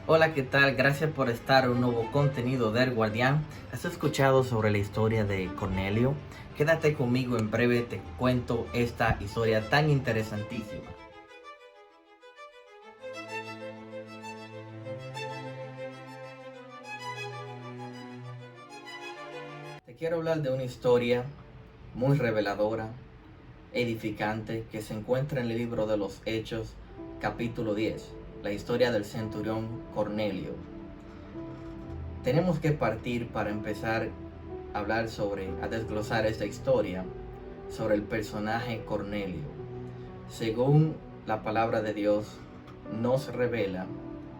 Hola, ¿qué tal? Gracias por estar en un nuevo contenido del Guardián. ¿Has escuchado sobre la historia de Cornelio? Quédate conmigo, en breve te cuento esta historia tan interesantísima. Te quiero hablar de una historia muy reveladora, edificante, que se encuentra en el libro de los Hechos, capítulo 10, la historia del centurión Cornelio. Tenemos que partir para empezar a hablar a desglosar esta historia sobre el personaje Cornelio. Según la palabra de Dios, nos revela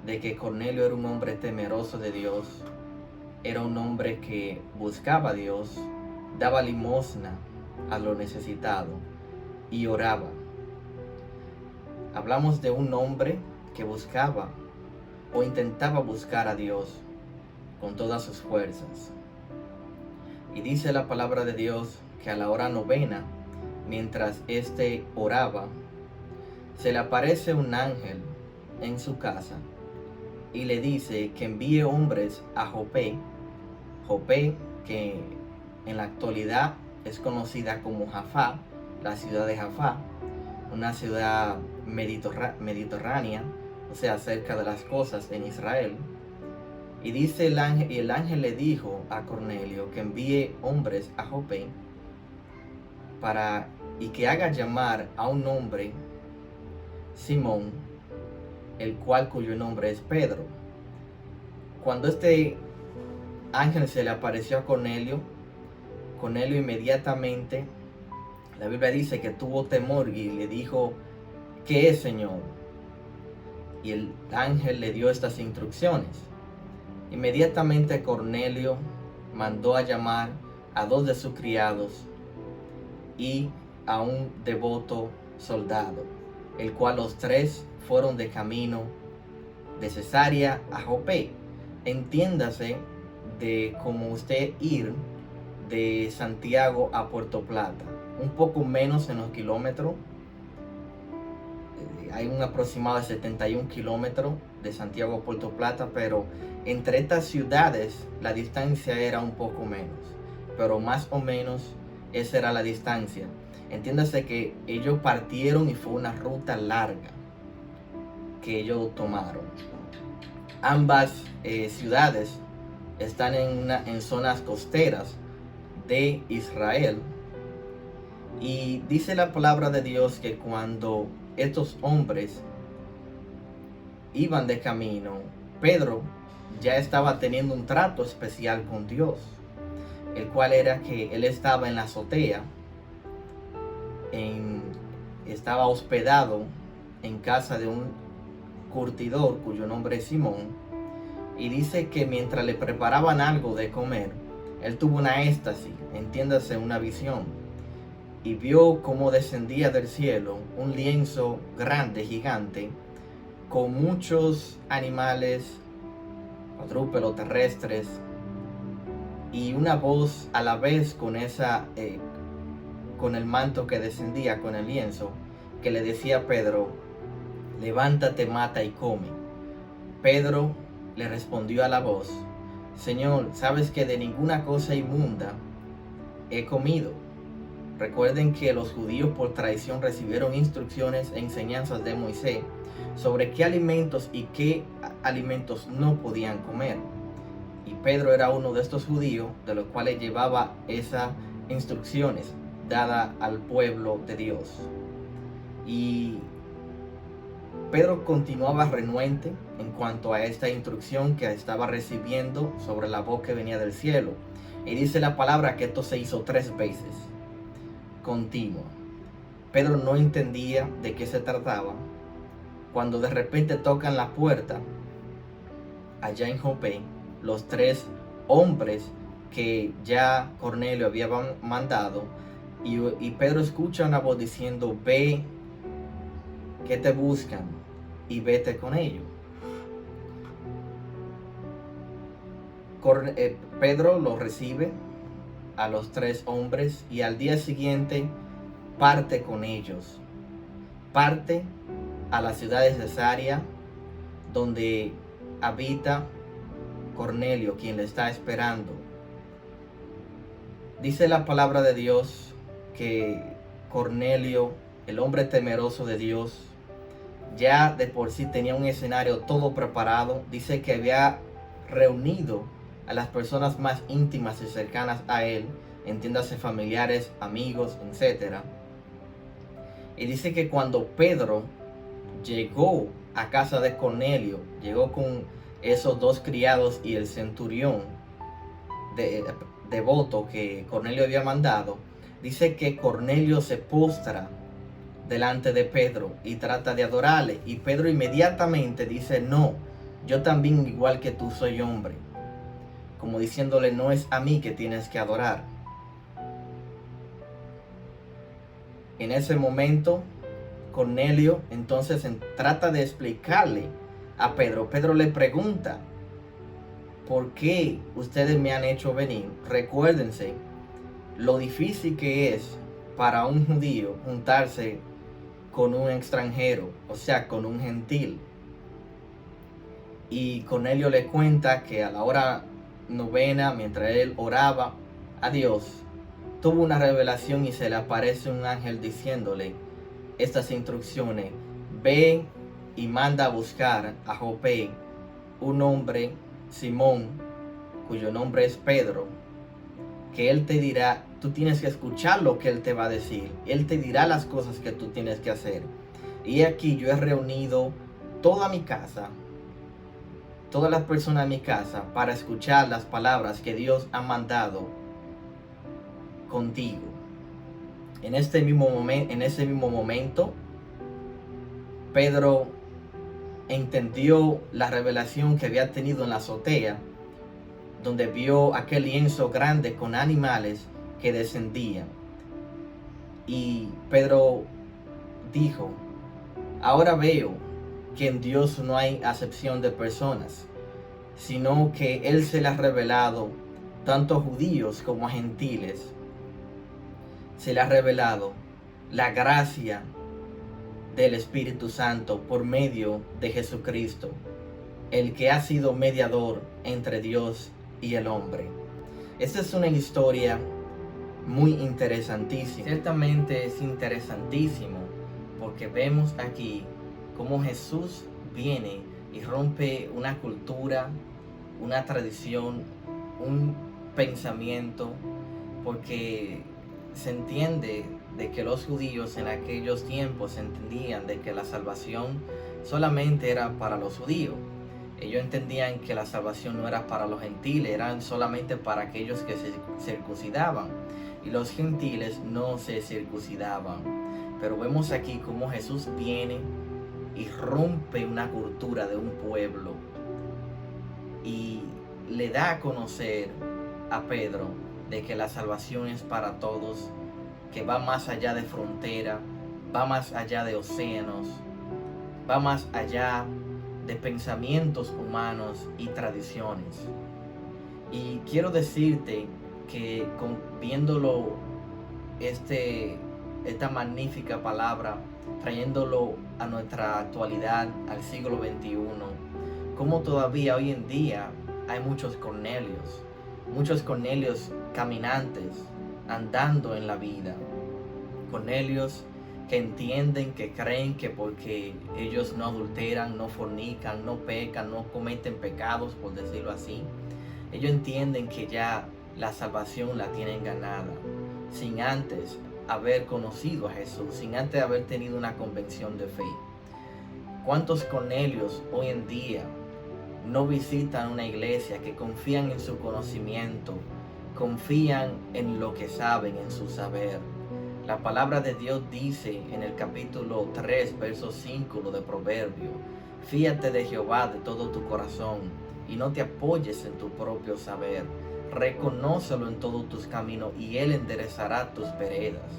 de que Cornelio era un hombre temeroso de Dios, era un hombre que buscaba a Dios, daba limosna a lo necesitado y oraba. Hablamos de un hombre que buscaba o intentaba buscar a Dios con todas sus fuerzas. Y dice la palabra de Dios que a la hora novena, mientras éste oraba, se le aparece un ángel en su casa y le dice que envíe hombres a Jope, que en la actualidad es conocida como Jaffa, la ciudad de Jaffa, una ciudad mediterránea, o sea, cerca de las costas en Israel. Y dice el ángel le dijo a Cornelio que envíe hombres a Jope y que haga llamar a un hombre, Simón, cuyo nombre es Pedro. Cuando este ángel se le apareció a Cornelio, Cornelio inmediatamente, la Biblia dice que tuvo temor y le dijo: ¿qué es, Señor? Y el ángel le dio estas instrucciones. Inmediatamente Cornelio mandó a llamar a 2 de sus criados y a un devoto soldado, el cual los 3 fueron de camino de Cesarea a Jope. Entiéndase de como usted ir de Santiago a Puerto Plata, un poco menos en los kilómetros. Hay un aproximado de 71 kilómetros de Santiago a Puerto Plata, pero entre estas ciudades la distancia era un poco menos, pero más o menos esa era la distancia. Entiéndase que ellos partieron y fue una ruta larga que ellos tomaron. Ambas ciudades están en zonas costeras de Israel. Y dice la palabra de Dios que cuando estos hombres iban de camino, Pedro ya estaba teniendo un trato especial con Dios, el cual era que él estaba en la azotea, estaba hospedado en casa de un curtidor cuyo nombre es Simón, y dice que mientras le preparaban algo de comer, él tuvo una éxtasis, entiéndase, una visión, y vio cómo descendía del cielo un lienzo grande, gigante, con muchos animales cuadrúpedos, terrestres, y una voz a la vez con el manto que descendía con el lienzo, que le decía a Pedro: levántate, mata y come. Pedro le respondió a la voz: Señor, sabes que de ninguna cosa inmunda he comido. Recuerden que los judíos por traición recibieron instrucciones e enseñanzas de Moisés sobre qué alimentos y qué alimentos no podían comer. Y Pedro era uno de estos judíos de los cuales llevaba esas instrucciones dadas al pueblo de Dios. Y Pedro continuaba renuente en cuanto a esta instrucción que estaba recibiendo sobre la voz que venía del cielo. Y dice la palabra que esto se hizo 3 veces, continuo. Pedro no entendía de qué se trataba, cuando de repente tocan la puerta allá en Jope los 3 hombres que ya Cornelio había mandado, y Pedro escucha una voz diciendo: ve, que te buscan, y vete con ellos. Pedro los recibe a los 3 hombres y al día siguiente parte con ellos. Parte a la ciudad de Cesarea, donde habita Cornelio, quien le está esperando. Dice la palabra de Dios que Cornelio, el hombre temeroso de Dios, ya de por sí tenía un escenario todo preparado. Dice que había reunido a las personas más íntimas y cercanas a él, entiéndase familiares, amigos, etc. Y dice que cuando Pedro llegó a casa de Cornelio, llegó con esos 2 criados y el centurión devoto que Cornelio había mandado, dice que Cornelio se postra delante de Pedro y trata de adorarle, y Pedro inmediatamente dice: no, yo también igual que tú soy hombre, como diciéndole: no es a mí que tienes que adorar. En ese momento Cornelio entonces trata de explicarle a Pedro. Pedro le pregunta: ¿por qué ustedes me han hecho venir? Recuérdense lo difícil que es para un judío juntarse con un extranjero, o sea, con un gentil. Y Cornelio le cuenta que a la hora novena, mientras él oraba a Dios, tuvo una revelación y se le aparece un ángel diciéndole estas instrucciones: ve y manda a buscar a Jope un hombre, Simón, cuyo nombre es Pedro, que él te dirá, tú tienes que escuchar lo que él te va a decir, él te dirá las cosas que tú tienes que hacer. Y aquí yo he reunido toda mi casa, todas las personas de mi casa, para escuchar las palabras que Dios ha mandado contigo. En ese mismo momento, Pedro entendió la revelación que había tenido en la azotea, donde vio aquel lienzo grande con animales que descendían. Y Pedro dijo: ahora veo que en Dios no hay acepción de personas, sino que Él se le ha revelado tanto a judíos como a gentiles. Se le ha revelado la gracia del Espíritu Santo por medio de Jesucristo, el que ha sido mediador entre Dios y el hombre. Esta es una historia muy interesantísima. Ciertamente es interesantísimo porque vemos aquí cómo Jesús viene y rompe una cultura, una tradición, un pensamiento, porque se entiende de que los judíos en aquellos tiempos entendían de que la salvación solamente era para los judíos. Ellos entendían que la salvación no era para los gentiles, eran solamente para aquellos que se circuncidaban, y los gentiles no se circuncidaban. Pero vemos aquí cómo Jesús viene y rompe una cultura de un pueblo y le da a conocer a Pedro de que la salvación es para todos, que va más allá de frontera, va más allá de océanos, va más allá de pensamientos humanos y tradiciones. Y quiero decirte que viéndolo esta magnífica palabra, trayéndolo a nuestra actualidad, al siglo XXI, como todavía hoy en día hay muchos Cornelios caminantes, andando en la vida. Cornelios que entienden, que creen que porque ellos no adulteran, no fornican, no pecan, no cometen pecados, por decirlo así, ellos entienden que ya la salvación la tienen ganada, sin antes haber conocido a Jesús, sin antes haber tenido una convención de fe. ¿Cuántos Cornelios hoy en día no visitan una iglesia, que confían en su conocimiento, confían en lo que saben, en su saber? La palabra de Dios dice en el capítulo 3, verso 5 de Proverbios: fíate de Jehová de todo tu corazón y no te apoyes en tu propio saber. Reconócelo en todos tus caminos y Él enderezará tus veredas.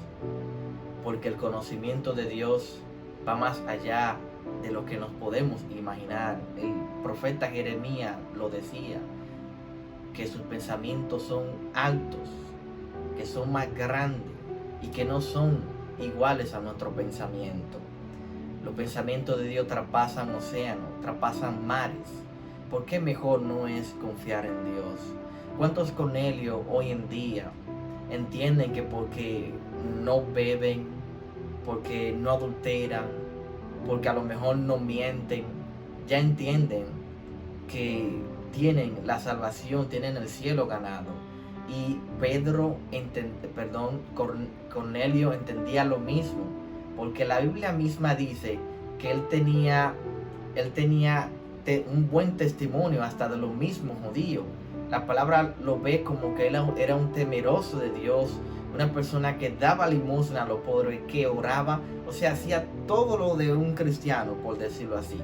Porque el conocimiento de Dios va más allá de lo que nos podemos imaginar. El profeta Jeremías lo decía, que sus pensamientos son altos, que son más grandes y que no son iguales a nuestro pensamiento. Los pensamientos de Dios traspasan océanos, traspasan mares, ¿por qué mejor no es confiar en Dios? ¿Cuántos Cornelios hoy en día entienden que porque no beben, porque no adulteran, porque a lo mejor no mienten, ya entienden que tienen la salvación, tienen el cielo ganado? Y Cornelio entendía lo mismo, porque la Biblia misma dice que él tenía un buen testimonio hasta de los mismos judíos. La palabra lo ve como que él era un temeroso de Dios, una persona que daba limosna a los pobres, que oraba, o sea, hacía todo lo de un cristiano, por decirlo así,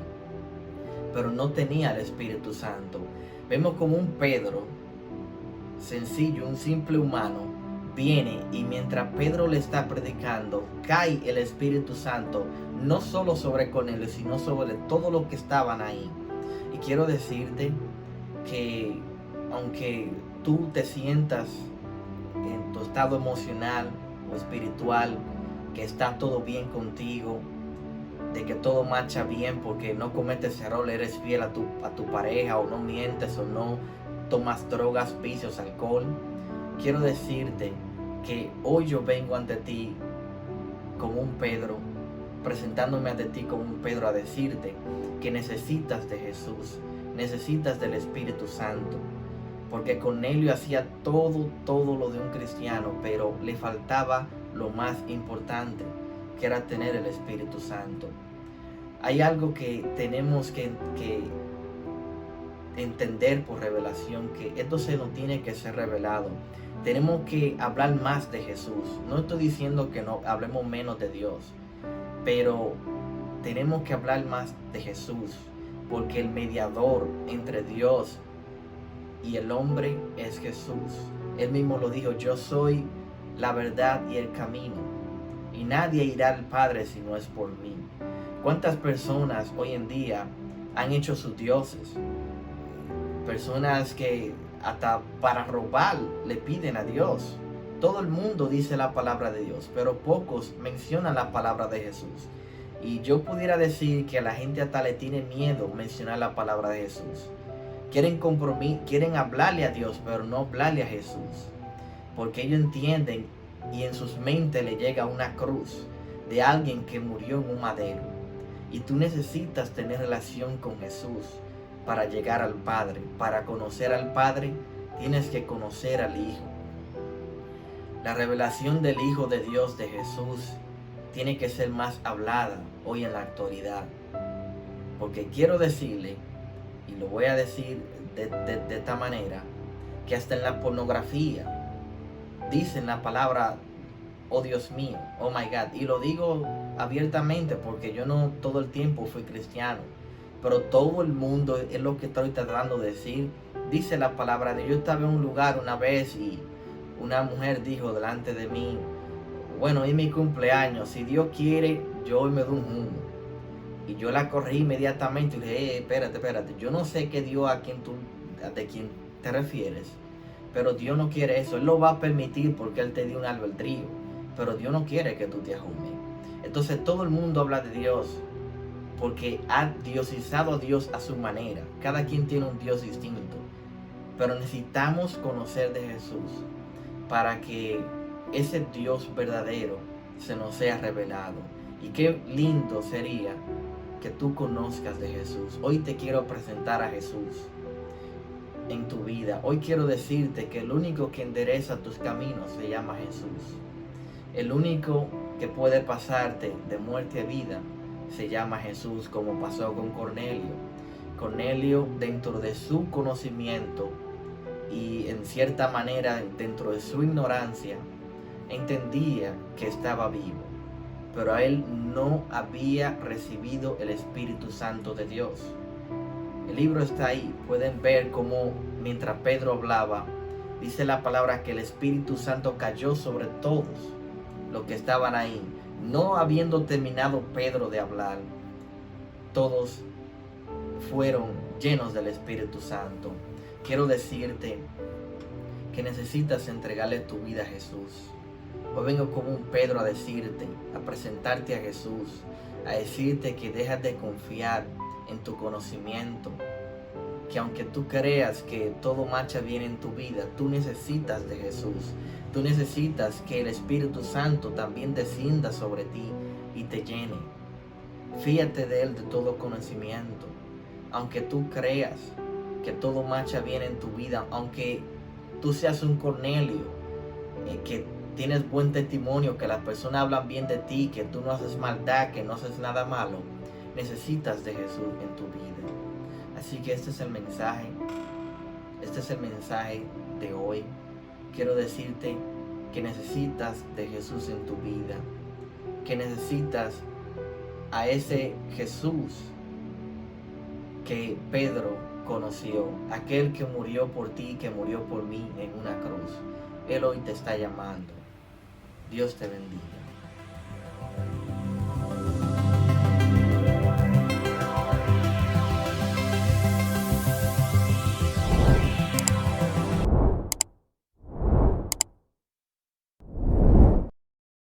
pero no tenía el Espíritu Santo. Vemos como un Pedro sencillo, un simple humano, viene y mientras Pedro le está predicando, cae el Espíritu Santo, no solo sobre Cornelio, sino sobre todos los que estaban ahí. Y quiero decirte que aunque tú te sientas en tu estado emocional o espiritual, que está todo bien contigo, de que todo marcha bien porque no cometes error, eres fiel a tu pareja, o no mientes, o no tomas drogas, vicios, alcohol, quiero decirte que hoy yo vengo ante ti como un Pedro, presentándome ante ti como un Pedro, a decirte que necesitas de Jesús, necesitas del Espíritu Santo, porque Cornelio hacía todo lo de un cristiano, pero le faltaba lo más importante, que era tener el Espíritu Santo. Hay algo que tenemos que entender por revelación, que esto se nos tiene que ser revelado. Tenemos que hablar más de Jesús. No estoy diciendo que no hablemos menos de Dios, pero tenemos que hablar más de Jesús, porque el mediador entre Dios y el hombre es Jesús. Él mismo lo dijo: yo soy la verdad y el camino, y nadie irá al Padre si no es por mí. ¿Cuántas personas hoy en día han hecho sus dioses? Personas que hasta para robar le piden a Dios. Todo el mundo dice la palabra de Dios, pero pocos mencionan la palabra de Jesús. Y yo pudiera decir que a la gente hasta le tiene miedo mencionar la palabra de Jesús. Quieren hablarle a Dios, pero no hablarle a Jesús, porque ellos entienden y en sus mentes le llega una cruz de alguien que murió en un madero. Y tú necesitas tener relación con Jesús para llegar al Padre. Para conocer al Padre, tienes que conocer al Hijo. La revelación del Hijo de Dios, de Jesús, tiene que ser más hablada hoy en la actualidad. Porque quiero decirle, y lo voy a decir de esta manera, que hasta en la pornografía dicen la palabra: oh Dios mío, oh my God. Y lo digo abiertamente porque yo no todo el tiempo fui cristiano, pero todo el mundo, es lo que estoy tratando de decir, dice la palabra de Dios. Yo estaba en un lugar una vez y una mujer dijo delante de mí: bueno, es mi cumpleaños, si Dios quiere, yo hoy me doy un humo. Y yo la corrí inmediatamente y le dije: espérate, yo no sé qué Dios de quien te refieres, pero Dios no quiere eso. Él lo va a permitir porque Él te dio un albedrío, pero Dios no quiere que tú te ajumes. Entonces todo el mundo habla de Dios porque ha diosizado a Dios a su manera. Cada quien tiene un Dios distinto, pero necesitamos conocer de Jesús para que ese Dios verdadero se nos sea revelado. Y qué lindo sería que tú conozcas de Jesús. Hoy te quiero presentar a Jesús en tu vida. Hoy quiero decirte que el único que endereza tus caminos se llama Jesús. El único que puede pasarte de muerte a vida se llama Jesús, como pasó con Cornelio. Cornelio, dentro de su conocimiento y en cierta manera dentro de su ignorancia, entendía que estaba vivo, pero a él no había recibido el Espíritu Santo de Dios. El libro está ahí, pueden ver cómo mientras Pedro hablaba, dice la palabra que el Espíritu Santo cayó sobre todos los que estaban ahí. No habiendo terminado Pedro de hablar, todos fueron llenos del Espíritu Santo. Quiero decirte que necesitas entregarle tu vida a Jesús. Hoy vengo como un Pedro a decirte, a presentarte a Jesús, a decirte que dejas de confiar en tu conocimiento, que aunque tú creas que todo marcha bien en tu vida, tú necesitas de Jesús. Tú necesitas que el Espíritu Santo también descienda sobre ti y te llene. Fíjate de Él de todo conocimiento. Aunque tú creas que todo marcha bien en tu vida, aunque tú seas un Cornelio, que tienes buen testimonio, que las personas hablan bien de ti, que tú no haces maldad, que no haces nada malo, necesitas de Jesús en tu vida. Así que este es el mensaje de hoy. Quiero decirte que necesitas de Jesús en tu vida, que necesitas a ese Jesús que Pedro conoció, aquel que murió por ti, que murió por mí en una cruz. Él hoy te está llamando. Dios te bendiga.